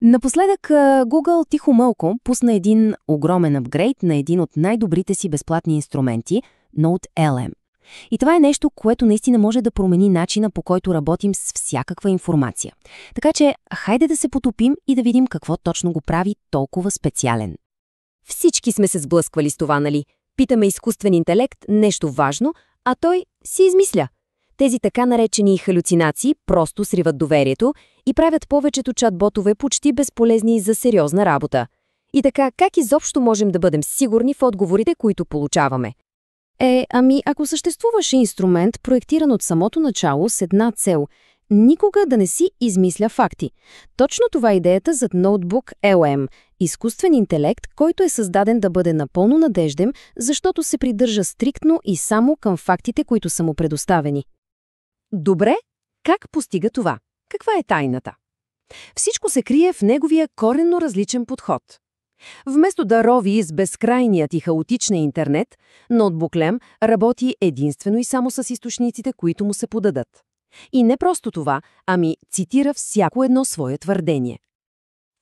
Напоследък Google тихомълко пусна един огромен апгрейд на един от най-добрите си безплатни инструменти – NoteLM. И това е нещо, което наистина може да промени начина, по който работим с всякаква информация. Така че, хайде да се потопим и да видим какво точно го прави толкова специален. Всички сме се сблъсквали с това, нали? Питаме изкуствен интелект нещо важно, а той си измисля. Тези така наречени халюцинации просто сриват доверието и правят повечето чат-ботове почти безполезни за сериозна работа. И така, как изобщо можем да бъдем сигурни в отговорите, които получаваме? Ако съществуваше инструмент, проектиран от самото начало с една цел – никога да не си измисля факти. Точно това е идеята зад Notebook LM – изкуствен интелект, който е създаден да бъде напълно надежден, защото се придържа стриктно и само към фактите, които са му предоставени. Добре, как постига това? Каква е тайната? Всичко се крие в неговия коренно различен подход. Вместо да рови с безкрайният и хаотичен интернет, Notebook LM работи единствено и само с източниците, които му се подадат. И не просто това, ами цитира всяко едно свое твърдение.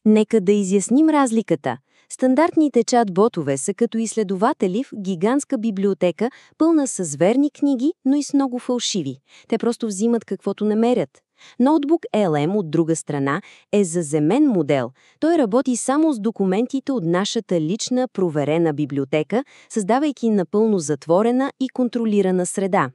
Нека да изясним разликата. Стандартните чат-ботове са като изследователи в гигантска библиотека, пълна с верни книги, но и с много фалшиви. Те просто взимат каквото намерят. Notebook LM, от друга страна, е заземен модел. Той работи само с документите от нашата лична проверена библиотека, създавайки напълно затворена и контролирана среда.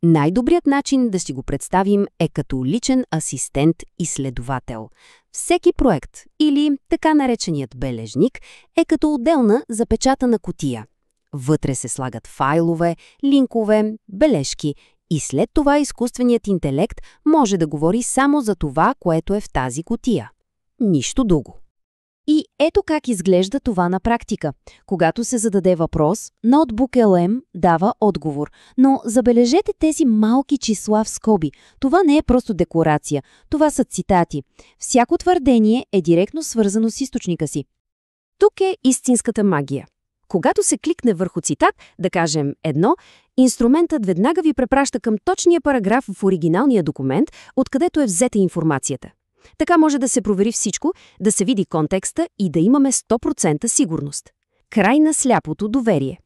Най-добрият начин да си го представим е като личен асистент-изследовател. Всеки проект, или така нареченият бележник, е като отделна запечатана кутия. Вътре се слагат файлове, линкове, бележки и след това изкуственият интелект може да говори само за това, което е в тази кутия. Нищо друго. И ето как изглежда това на практика. Когато се зададе въпрос, Notebook LM дава отговор. Но забележете тези малки числа в скоби. Това не е просто декларация. Това са цитати. Всяко твърдение е директно свързано с източника си. Тук е истинската магия. Когато се кликне върху цитат, да кажем едно, инструментът веднага ви препраща към точния параграф в оригиналния документ, откъдето е взета информацията. Така може да се провери всичко, да се види контекста и да имаме 100% сигурност. Край на сляпото доверие.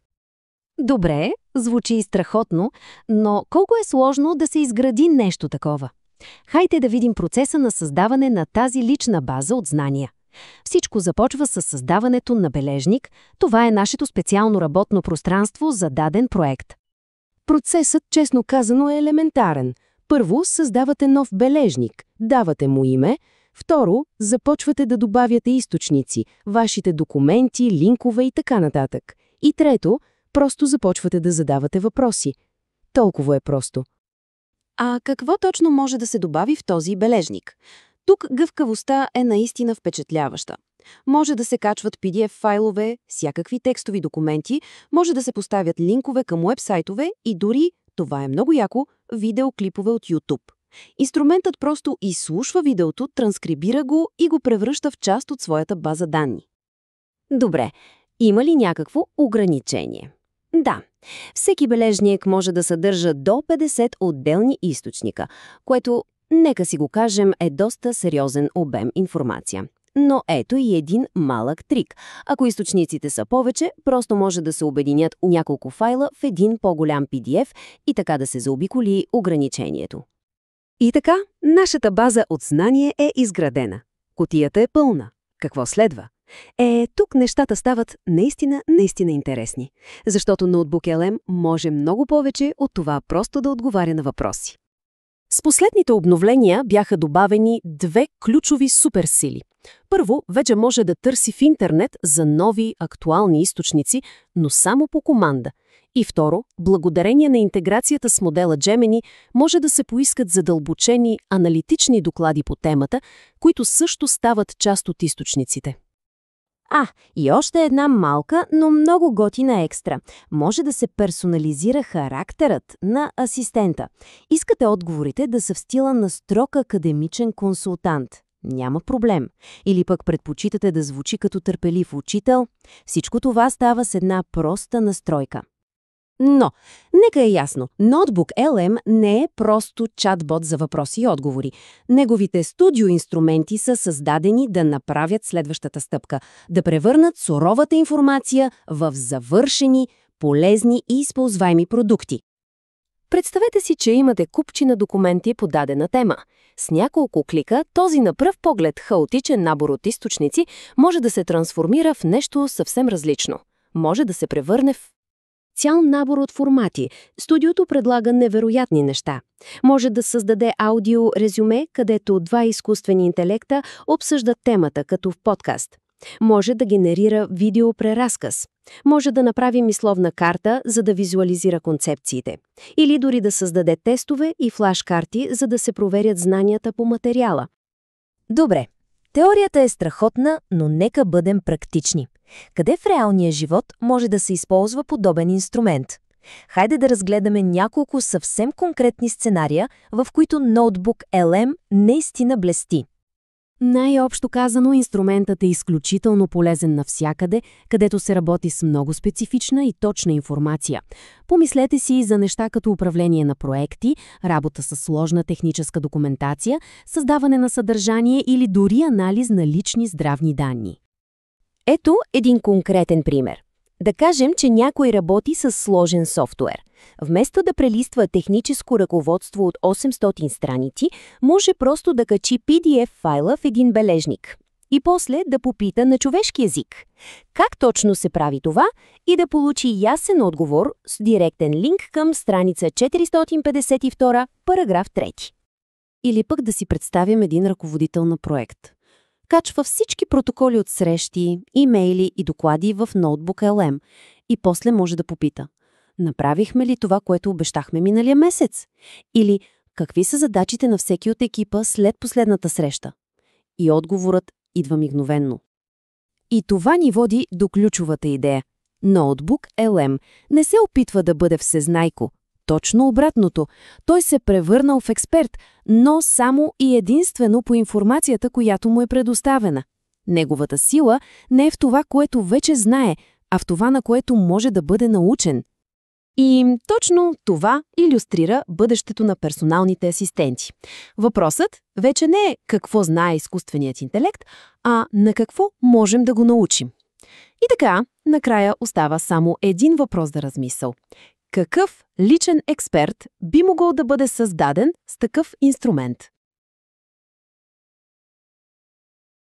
Добре, звучи и страхотно, но колко е сложно да се изгради нещо такова? Хайде да видим процеса на създаване на тази лична база от знания. Всичко започва с създаването на бележник. Това е нашето специално работно пространство за даден проект. Процесът, честно казано, е елементарен. Първо, създавате нов бележник, давате му име. Второ, започвате да добавяте източници, вашите документи, линкове и така нататък. И трето, просто започвате да задавате въпроси. Толкова е просто. А какво точно може да се добави в този бележник? Тук гъвкавостта е наистина впечатляваща. Може да се качват PDF-файлове, всякакви текстови документи, може да се поставят линкове към уебсайтове и дори, това е много яко, видеоклипове от YouTube. Инструментът просто изслушва видеото, транскрибира го и го превръща в част от своята база данни. Добре, има ли някакво ограничение? Да, всеки бележник може да съдържа до 50 отделни източника, което, нека си го кажем, е доста сериозен обем информация. Но ето и един малък трик. Ако източниците са повече, просто може да се обединят няколко файла в един по-голям PDF и така да се заобиколи ограничението. И така, нашата база от знание е изградена. Кутията е пълна. Какво следва? Тук нещата стават наистина интересни. Защото Notebook LM може много повече от това просто да отговаря на въпроси. С последните обновления бяха добавени две ключови суперсили. Първо, вече може да търси в интернет за нови, актуални източници, но само по команда. И второ, благодарение на интеграцията с модела Gemini, може да се поискат задълбочени, аналитични доклади по темата, които също стават част от източниците. И още една малка, но много готина екстра. Може да се персонализира характерът на асистента. Искате отговорите да са в стила на строг академичен консултант. Няма проблем. Или пък предпочитате да звучи като търпелив учител. Всичко това става с една проста настройка. Но, нека е ясно, Notebook LM не е просто чатбот за въпроси и отговори. Неговите студиоинструменти са създадени да направят следващата стъпка – да превърнат суровата информация в завършени, полезни и използваеми продукти. Представете си, че имате купчина документи по дадена тема. С няколко клика този на пръв поглед хаотичен набор от източници може да се трансформира в нещо съвсем различно. Може да се превърне в цял набор от формати. Студиото предлага невероятни неща. Може да създаде аудио-резюме, където два изкуствени интелекта обсъждат темата, като в подкаст. Може да генерира видеопреразказ. Може да направи мисловна карта, за да визуализира концепциите. Или дори да създаде тестове и флашкарти, за да се проверят знанията по материала. Добре, теорията е страхотна, но нека бъдем практични. Къде в реалния живот може да се използва подобен инструмент? Хайде да разгледаме няколко съвсем конкретни сценария, в които Notebook LM наистина блести. Най-общо казано, инструментът е изключително полезен навсякъде, където се работи с много специфична и точна информация. Помислете си и за неща като управление на проекти, работа с сложна техническа документация, създаване на съдържание или дори анализ на лични здравни данни. Ето един конкретен пример. Да кажем, че някой работи с сложен софтуер. Вместо да прелиства техническо ръководство от 800 страници, може просто да качи PDF файла в един бележник. И после да попита на човешки език как точно се прави това и да получи ясен отговор с директен линк към страница 452, параграф 3. Или пък да си представим един ръководител на проект. Качва всички протоколи от срещи, имейли и доклади в Notebook LM и после може да попита: направихме ли това, което обещахме миналия месец? Или какви са задачите на всеки от екипа след последната среща? И отговорът идва мигновенно. И това ни води до ключовата идея. Notebook LM не се опитва да бъде всезнайко. Точно обратното. Той се превърнал в експерт, но само и единствено по информацията, която му е предоставена. Неговата сила не е в това, което вече знае, а в това, на което може да бъде научен. И точно това илюстрира бъдещето на персоналните асистенти. Въпросът вече не е какво знае изкуственият интелект, а на какво можем да го научим. И така, накрая остава само един въпрос за размисъл. Какъв личен експерт би могъл да бъде създаден с такъв инструмент?